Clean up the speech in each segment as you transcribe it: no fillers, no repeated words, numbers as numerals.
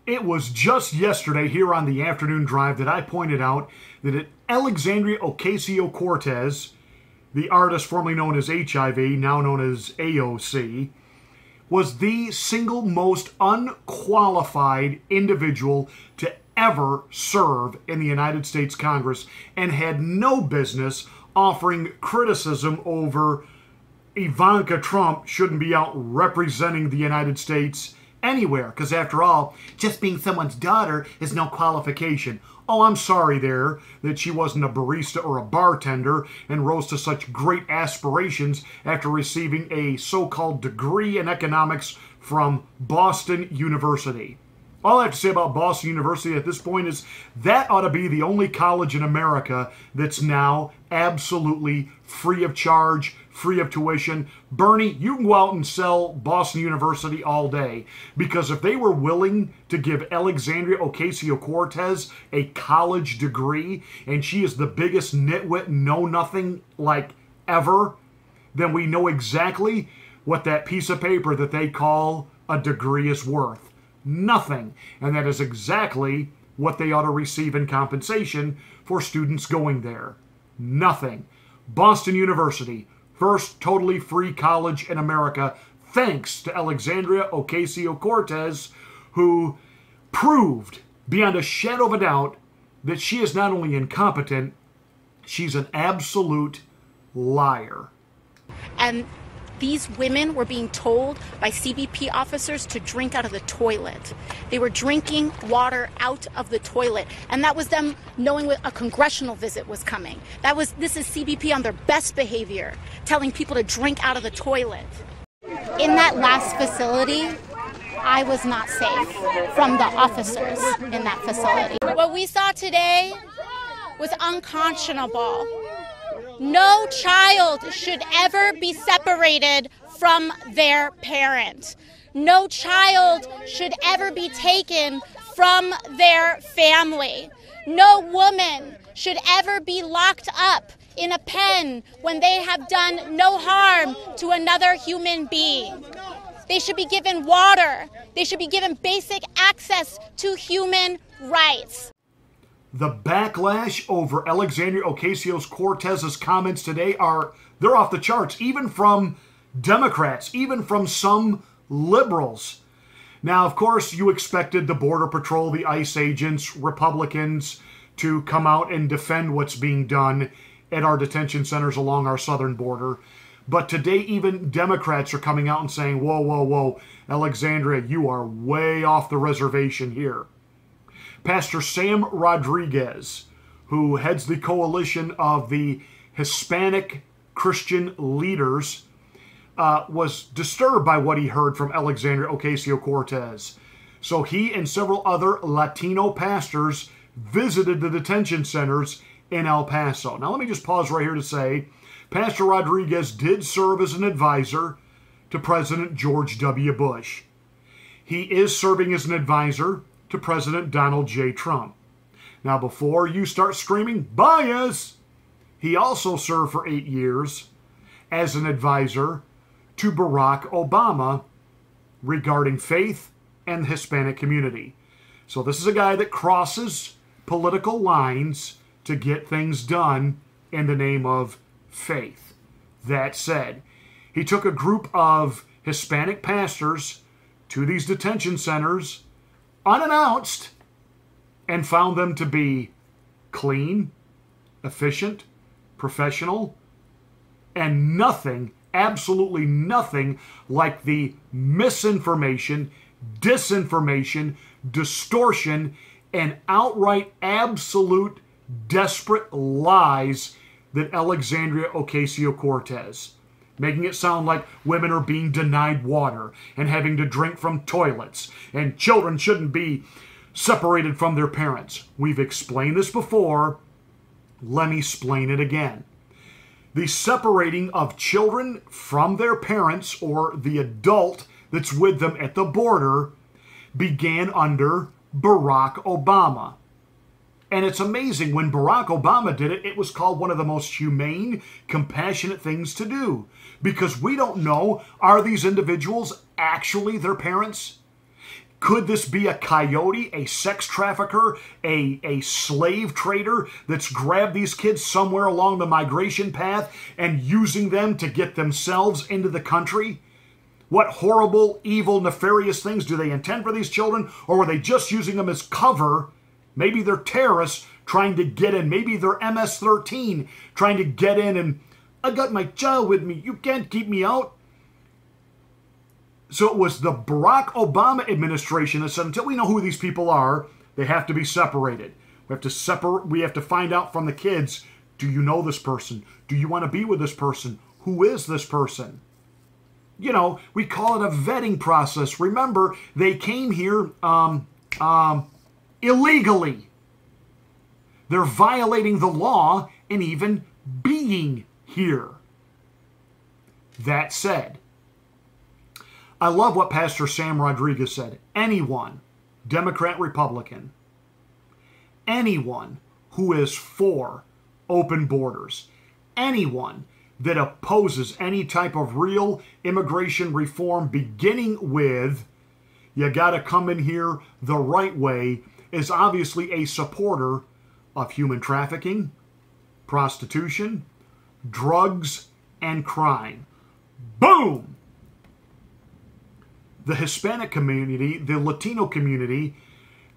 It was just yesterday here on the Afternoon Drive that I pointed out that Alexandria Ocasio Cortez, the artist formerly known as HIV, now known as AOC, was the single most unqualified individual to ever serve in the United States Congress and had no business offering criticism over Ivanka Trump shouldn't be out representing the United States anywhere, because after all, just being someone's daughter is no qualification. Oh, I'm sorry there that she wasn't a barista or a bartender and rose to such great aspirations after receiving a so-called degree in economics from Boston University. All I have to say about Boston University at this point is that ought to be the only college in America that's now absolutely free of charge, free of tuition. Bernie, you can go out and sell Boston University all day, because if they were willing to give Alexandria Ocasio Cortez a college degree, and she is the biggest nitwit know-nothing like ever, then we know exactly what that piece of paper that they call a degree is worth. Nothing. And that is exactly what they ought to receive in compensation for students going there. Nothing. Boston University, first totally free college in America, thanks to Alexandria Ocasio Cortez, who proved beyond a shadow of a doubt that she is not only incompetent, she's an absolute liar. And these women were being told by CBP officers to drink out of the toilet. They were drinking water out of the toilet. And that was them knowing a congressional visit was coming. This is CBP on their best behavior, telling people to drink out of the toilet. In that last facility, I was not safe from the officers in that facility. What we saw today was unconscionable. No child should ever be separated from their parent. No child should ever be taken from their family. No woman should ever be locked up in a pen when they have done no harm to another human being. They should be given water. They should be given basic access to human rights. The backlash over Alexandria Ocasio-Cortez's comments today they're off the charts, even from Democrats, even from some liberals. Now, of course, you expected the Border Patrol, the ICE agents, Republicans to come out and defend what's being done at our detention centers along our southern border. But today, even Democrats are coming out and saying, whoa, whoa, whoa, Alexandria, you are way off the reservation here. Pastor Sam Rodriguez, who heads the coalition of the Hispanic Christian leaders, was disturbed by what he heard from Alexandria Ocasio-Cortez. So he and several other Latino pastors visited the detention centers in El Paso. Now let me just pause right here to say, Pastor Rodriguez did serve as an advisor to President George W. Bush. He is serving as an advisor to President Donald J. Trump. Now, before you start screaming, bias, he also served for 8 years as an advisor to Barack Obama regarding faith and the Hispanic community. So this is a guy that crosses political lines to get things done in the name of faith. That said, he took a group of Hispanic pastors to these detention centers unannounced and found them to be clean, efficient, professional, and nothing, absolutely nothing like the misinformation, disinformation, distortion, and outright absolute desperate lies that Alexandria Ocasio-Cortez, making it sound like women are being denied water and having to drink from toilets, and children shouldn't be separated from their parents. We've explained this before. Let me explain it again. The separating of children from their parents, or the adult that's with them at the border, began under Barack Obama. And it's amazing, when Barack Obama did it, it was called one of the most humane, compassionate things to do. Because we don't know, are these individuals actually their parents? Could this be a coyote, a sex trafficker, a slave trader that's grabbed these kids somewhere along the migration path and using them to get themselves into the country? What horrible, evil, nefarious things do they intend for these children? Or were they just using them as cover? Maybe they're terrorists trying to get in. Maybe they're MS-13 trying to get in and, I got my child with me. You can't keep me out. So it was the Barack Obama administration that said, until we know who these people are, they have to be separated. We have to find out from the kids, do you know this person? Do you want to be with this person? Who is this person? You know, we call it a vetting process. Remember, they came here illegally. They're violating the law and even being here. That said, I love what Pastor Sam Rodriguez said. Anyone, Democrat, Republican, anyone who is for open borders, anyone that opposes any type of real immigration reform, beginning with, you got to come in here the right way, is obviously a supporter of human trafficking, prostitution, drugs, and crime. Boom! The Hispanic community, the Latino community,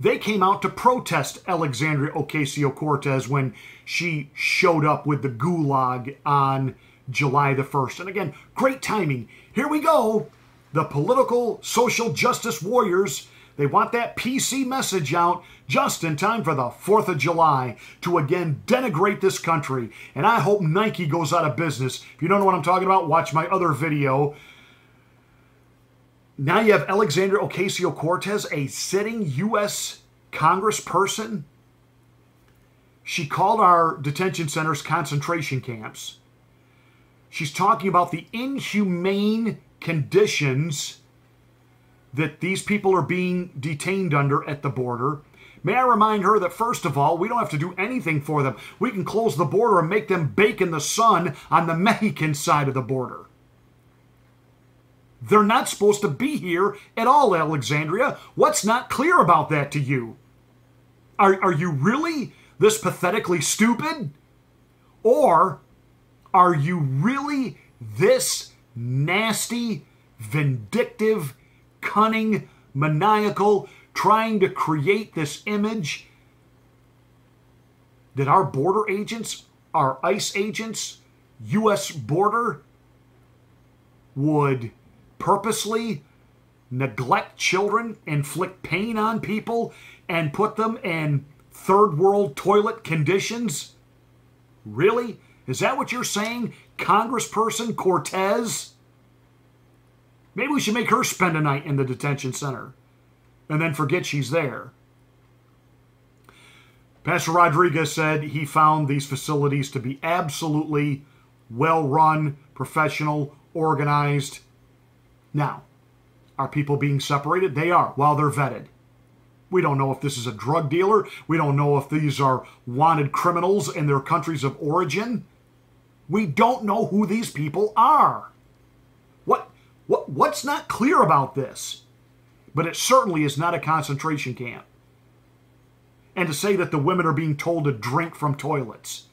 they came out to protest Alexandria Ocasio Cortez when she showed up with the gulag on July the 1st. And again, great timing. Here we go. The political social justice warriors, they want that PC message out just in time for the 4th of July to again denigrate this country. And I hope Nike goes out of business. If you don't know what I'm talking about, watch my other video. Now you have Alexandria Ocasio Cortez, a sitting U.S. congressperson. She called our detention centers concentration camps. She's talking about the inhumane conditions that these people are being detained under at the border. May I remind her that, first of all, we don't have to do anything for them. We can close the border and make them bake in the sun on the Mexican side of the border. They're not supposed to be here at all, Alexandria. What's not clear about that to you? Are you really this pathetically stupid? Or are you really this nasty, vindictive, cunning, maniacal, trying to create this image that our border agents, our ICE agents, U.S. border would purposely neglect children, inflict pain on people, and put them in third world toilet conditions? Really? Is that what you're saying, Congressperson Cortez? Maybe we should make her spend a night in the detention center and then forget she's there. Pastor Rodriguez said he found these facilities to be absolutely well-run, professional, organized. Now, are people being separated? They are, while they're vetted. We don't know if this is a drug dealer. We don't know if these are wanted criminals in their countries of origin. We don't know who these people are. What's not clear about this? But it certainly is not a concentration camp. And to say that the women are being told to drink from toilets.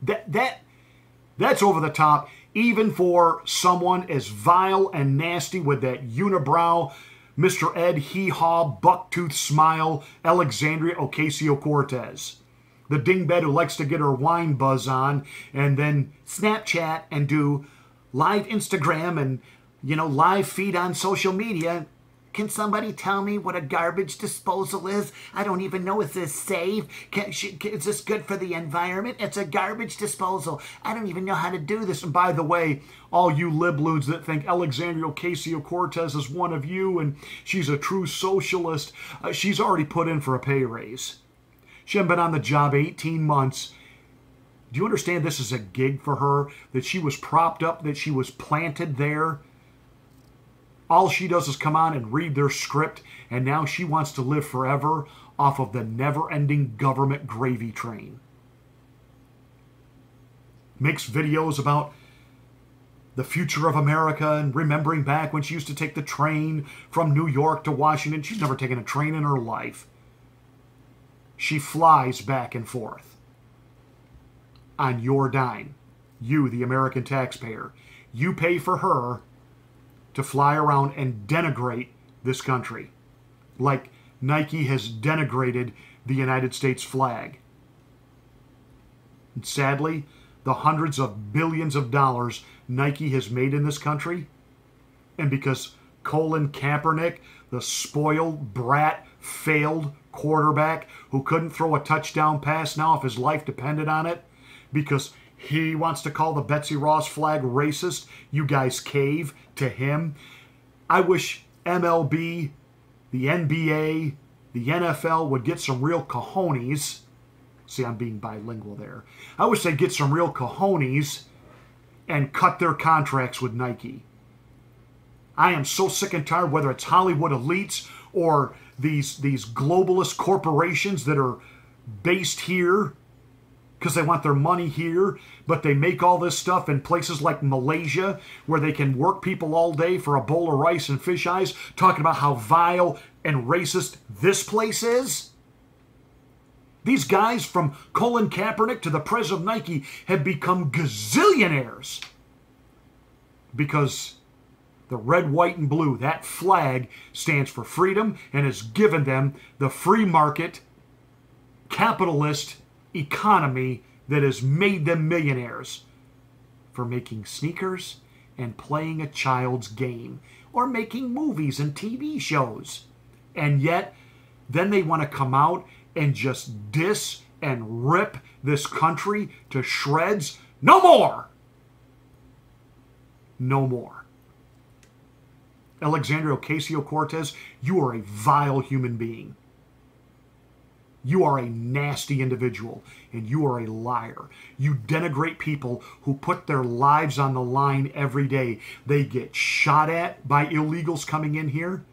That's over the top, even for someone as vile and nasty with that unibrow, Mr. Ed Hee-Haw, bucktooth smile, Alexandria Ocasio Cortez. The dingbat who likes to get her wine buzz on and then Snapchat and do live Instagram and, live feed on social media. Can somebody tell me what a garbage disposal is? I don't even know. Is this safe? Is this good for the environment? It's a garbage disposal. I don't even know how to do this. And by the way, all you libloons that think Alexandria Ocasio-Cortez is one of you and she's a true socialist, she's already put in for a pay raise. She hasn't been on the job 18 months. Do you understand this is a gig for her? That she was propped up, that she was planted there? All she does is come on and read their script, and now she wants to live forever off of the never-ending government gravy train. Makes videos about the future of America and remembering back when she used to take the train from New York to Washington. She's never taken a train in her life. She flies back and forth on your dime. You, the American taxpayer, you pay for her to fly around and denigrate this country like Nike has denigrated the United States flag. And sadly, the hundreds of billions of dollars Nike has made in this country, and because Colin Kaepernick, the spoiled brat, failed quarterback who couldn't throw a touchdown pass now if his life depended on it, because he wants to call the Betsy Ross flag racist, you guys cave to him. I wish MLB, the NBA, the NFL would get some real cojones. See, I'm being bilingual there. I wish they'd get some real cojones and cut their contracts with Nike. I am so sick and tired, whether it's Hollywood elites or these globalist corporations that are based here because they want their money here, but they make all this stuff in places like Malaysia where they can work people all day for a bowl of rice and fish eyes, talking about how vile and racist this place is. These guys, from Colin Kaepernick to the president of Nike, have become gazillionaires because the red, white, and blue, that flag stands for freedom and has given them the free market, capitalist economy that has made them millionaires for making sneakers and playing a child's game or making movies and TV shows. And yet, then they want to come out and just diss and rip this country to shreds. No more! No more. Alexandria Ocasio Cortez, you are a vile human being. You are a nasty individual, and you are a liar. You denigrate people who put their lives on the line every day. They get shot at by illegals coming in here.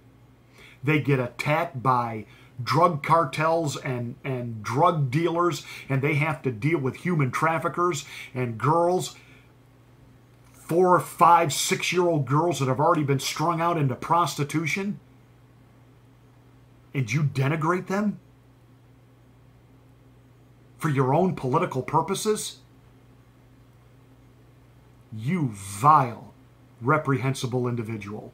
They get attacked by drug cartels and drug dealers, and they have to deal with human traffickers and girls, 4, 5, 6-year-old girls that have already been strung out into prostitution. And you denigrate them for your own political purposes? You vile, reprehensible individual.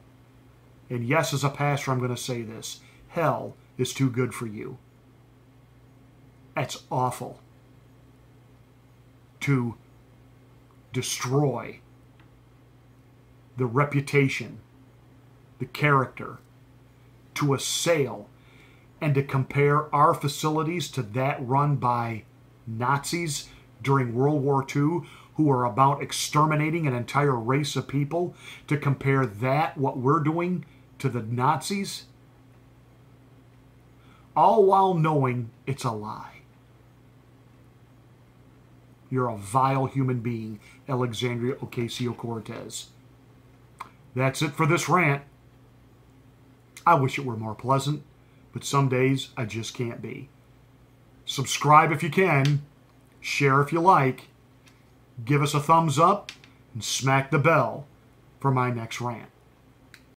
And yes, as a pastor, I'm going to say this. Hell is too good for you. That's awful. To destroy the reputation, the character, to assail, and to compare our facilities to that run by Nazis during World War II, who were about exterminating an entire race of people, to compare that, what we're doing, to the Nazis, all while knowing it's a lie. You're a vile human being, Alexandria Ocasio Cortez. That's it for this rant. I wish it were more pleasant, but some days I just can't be. Subscribe if you can, share if you like, give us a thumbs up, and smack the bell for my next rant.